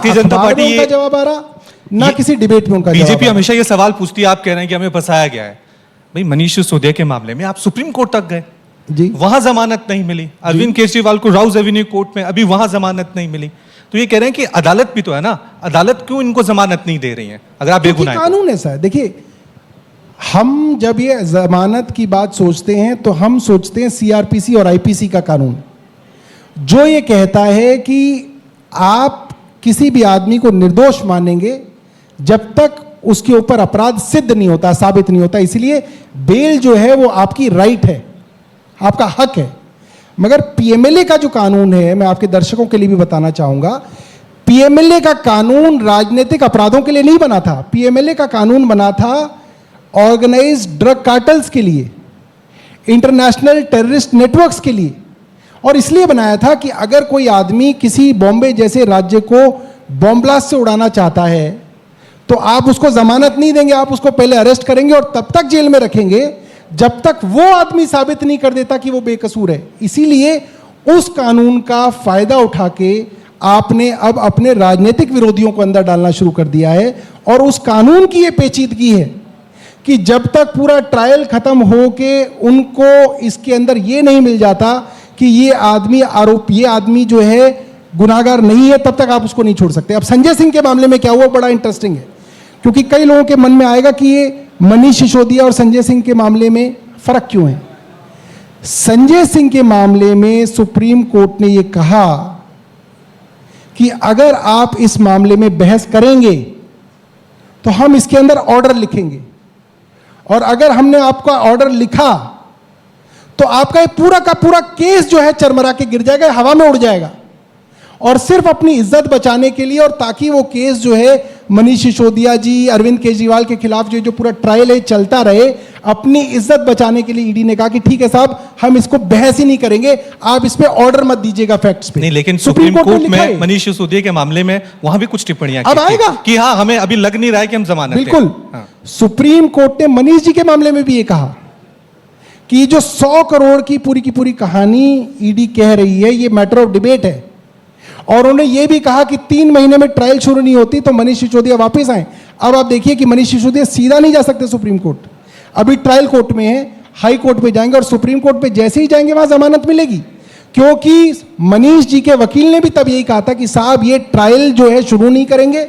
Bharatiya Janata party उनका जवाब आ रहा, ना किसी डिबेट में उनका जवाब। बीजेपी हमेशा ये सवाल पूछती है, आप कह रहे हैं कि हमें फंसाया गया है। भाई मनीष सिसोदिया के मामले में आप सुप्रीम कोर्ट तक गए जी, वहां जमानत नहीं मिली। अरविंद केजरीवाल को राउज एवेन्यू कोर्ट में अभी वहां जमानत नहीं मिली। तो ये कह रहे हैं कि अदालत भी तो है ना, अदालत क्यों इनको जमानत नहीं दे रही है अगर आप बेगुनाह? कानून ऐसा है। देखिए, हम जब ये जमानत की बात सोचते हैं तो हम सोचते हैं सीआरपीसी और आईपीसी का कानून, जो ये कहता है कि आप किसी भी आदमी को निर्दोष मानेंगे जब तक उसके ऊपर अपराध सिद्ध नहीं होता, साबित नहीं होता। इसलिए बेल जो है वो आपकी राइट है, आपका हक है। मगर पीएमएलए का जो कानून है, मैं आपके दर्शकों के लिए भी बताना चाहूंगा, पीएमएलए का कानून राजनीतिक अपराधों के लिए नहीं बना था। पीएमएलए का कानून बना था ऑर्गेनाइज्ड ड्रग कार्टल्स के लिए, इंटरनेशनल टेररिस्ट नेटवर्क्स के लिए। और इसलिए बनाया था कि अगर कोई आदमी किसी बॉम्बे जैसे राज्य को बॉम्ब ब्लास्ट से उड़ाना चाहता है तो आप उसको जमानत नहीं देंगे, आप उसको पहले अरेस्ट करेंगे और तब तक जेल में रखेंगे जब तक वो आदमी साबित नहीं कर देता कि वो बेकसूर है। इसीलिए उस कानून का फायदा उठा के आपने अब अपने राजनीतिक विरोधियों को अंदर डालना शुरू कर दिया है। और उस कानून की ये पेचीदगी है कि जब तक पूरा ट्रायल खत्म हो के उनको इसके अंदर ये नहीं मिल जाता कि ये आदमी जो है गुनाहगार नहीं है, तब तक आप उसको नहीं छोड़ सकते। अब संजय सिंह के मामले में क्या हुआ, बड़ा इंटरेस्टिंग है, क्योंकि कई लोगों के मन में आएगा कि ये मनीष सिसोदिया और संजय सिंह के मामले में फर्क क्यों है। संजय सिंह के मामले में सुप्रीम कोर्ट ने यह कहा कि अगर आप इस मामले में बहस करेंगे तो हम इसके अंदर ऑर्डर लिखेंगे, और अगर हमने आपका ऑर्डर लिखा तो आपका ये पूरा का पूरा केस जो है चरमरा के गिर जाएगा, हवा में उड़ जाएगा। और सिर्फ अपनी इज्जत बचाने के लिए, और ताकि वो केस जो है मनीष सिसोदिया जी, अरविंद केजरीवाल के खिलाफ जो पूरा ट्रायल है चलता रहे, अपनी इज्जत बचाने के लिए ईडी ने कहा कि ठीक है साहब, हम इसको बहस ही नहीं करेंगे, आप इस पे ऑर्डर मत दीजिएगा फैक्ट्स पे। नहीं, लेकिन सुप्रीम कोर्ट में मनीष सिसोदिया के मामले में वहां भी कुछ टिप्पणियां अब आएगा कि हाँ, हमें अभी लग नहीं रहा है कि हम जमानत दें। बिल्कुल, सुप्रीम कोर्ट ने मनीष जी के मामले में भी ये कहा कि जो 100 करोड़ की पूरी कहानी ईडी कह रही है, ये मैटर ऑफ डिबेट है। और उन्होंने ये भी कहा कि 3 महीने में ट्रायल शुरू नहीं होती तो मनीष सिसोदिया वापस आए। अब आप देखिए कि मनीष सिसोदिया सीधा नहीं जा सकते सुप्रीम कोर्ट, अभी ट्रायल कोर्ट में है, हाई कोर्ट में जाएंगे, और सुप्रीम कोर्ट में जैसे ही जाएंगे वहां जमानत मिलेगी। क्योंकि मनीष जी के वकील ने भी तब यही कहा था कि साहब ये ट्रायल जो है शुरू नहीं करेंगे,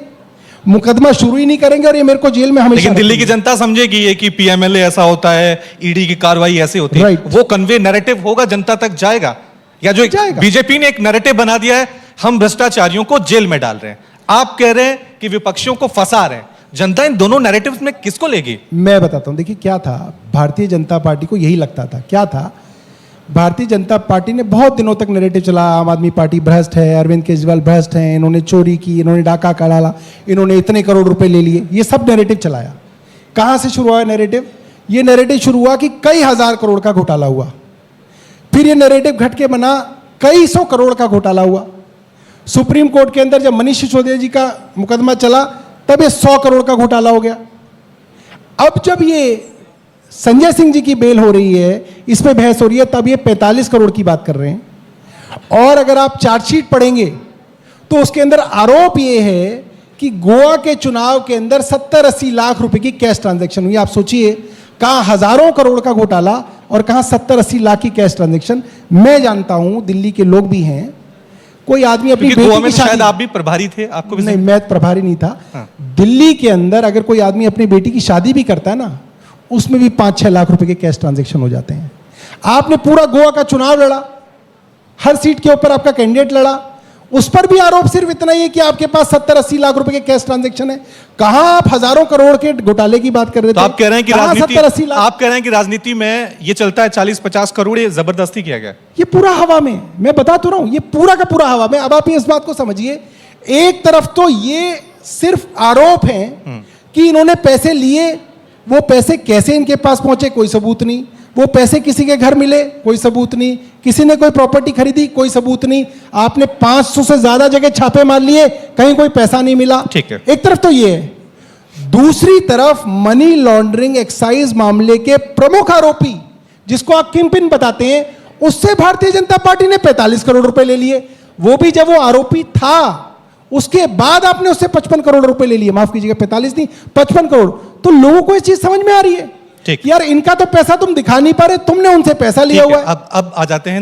मुकदमा शुरू ही नहीं करेंगे, और ये मेरे को जेल में हमेशा। लेकिन दिल्ली की जनता समझेगी ये कि पीएमएलए ऐसा होता है, ईडी की कार्रवाई ऐसी होती है, वो कन्वे नैरेटिव होगा, जनता तक जाएगा। या जो बीजेपी ने एक नैरेटिव बना दिया है, हम भ्रष्टाचारियों को जेल में डाल रहे हैं, आप कह रहे हैं कि विपक्षियों को फंसा रहे हैं, जनता इन दोनों नैरेटिव्स में किसको लेगी? मैं बताता हूं। देखिए क्या था, भारतीय जनता पार्टी को यही लगता था। क्या था, भारतीय जनता पार्टी ने बहुत दिनों तक नैरेटिव चला, आम आदमी पार्टी भ्रष्ट है, अरविंद केजरीवाल भ्रष्ट हैं, इन्होंने चोरी की, इन्होंने डाका डाला, इन्होंने इतने करोड़ रुपए ले लिए, ये सब नैरेटिव चलाया। कहां से शुरू हुआ नैरेटिव? ये नैरेटिव शुरू हुआ कि कई हजार करोड़ का घोटाला हुआ, फिर ये नैरेटिव घट के बना कई 100 करोड़ का घोटाला हुआ। सुप्रीम कोर्ट के अंदर जब मनीष सिसोदिया जी का मुकदमा चला तब ये 100 करोड़ का घोटाला हो गया। अब जब ये संजय सिंह जी की बेल हो रही है, इस पे बहस हो रही है, तब ये 45 करोड़ की बात कर रहे हैं। और अगर आप चार्जशीट पढ़ेंगे तो उसके अंदर आरोप ये है कि गोवा के चुनाव के अंदर 70-80 लाख रुपए की कैश ट्रांजैक्शन हुई। आप सोचिए, कहां हजारों करोड़ का घोटाला और कहां 70-80 लाख की कैश ट्रांजैक्शन। मैं जानता हूं, दिल्ली के लोग भी हैं, कोई आदमी अपनी बेटी की शादी, शायद आप भी प्रभारी थे, आपको भी नहीं, मैं प्रभारी नहीं था। दिल्ली के अंदर अगर कोई आदमी अपनी बेटी की शादी भी करता है ना, उसमें भी 5-6 लाख रुपए के कैश ट्रांजैक्शन हो जाते हैं। आपने पूरा गोवा का चुनाव लड़ा, हर सीट के ऊपर आपका कैंडिडेट लड़ा, उस पर भी आरोप सिर्फ इतना ही है कि आपके पास 70-80 लाख रुपए के कैश ट्रांजैक्शन है। कहां आप हजारों करोड़ के घोटाले की बात कर रहे थे? तो आप कह रहे हैं कि राजनीति, आप कह रहे हैं कि राजनीति में ये चलता है 40-50 करोड़, ये जबरदस्ती किया गया, ये पूरा हवा में। मैं बता तो रहा हूं, ये पूरा का पूरा हवा में। अब आप इस बात को समझिए, एक तरफ तो ये सिर्फ आरोप है कि इन्होंने पैसे लिए, वो पैसे कैसे इनके पास पहुंचे कोई सबूत नहीं, वो पैसे किसी के घर मिले कोई सबूत नहीं, किसी ने कोई प्रॉपर्टी खरीदी कोई सबूत नहीं, आपने 500 से ज्यादा जगह छापे मार लिए, कहीं कोई पैसा नहीं मिला। ठीक है, एक तरफ तो ये है। दूसरी तरफ मनी लॉन्ड्रिंग एक्साइज मामले के प्रमुख आरोपी, जिसको आप किंगपिन बताते हैं, उससे भारतीय जनता पार्टी ने 45 करोड़ रुपए ले लिए। वो भी जब वो आरोपी था, उसके बाद आपने उससे 55 करोड़ रुपए ले लिए, माफ कीजिएगा 45 नहीं 55 करोड़। तो लोगों को ये चीज समझ में आ रही है ठीक। यार इनका तो पैसा तुम दिखा नहीं पा रहे, तुमने उनसे पैसा लिया हुआ है। अब आ जाते हैं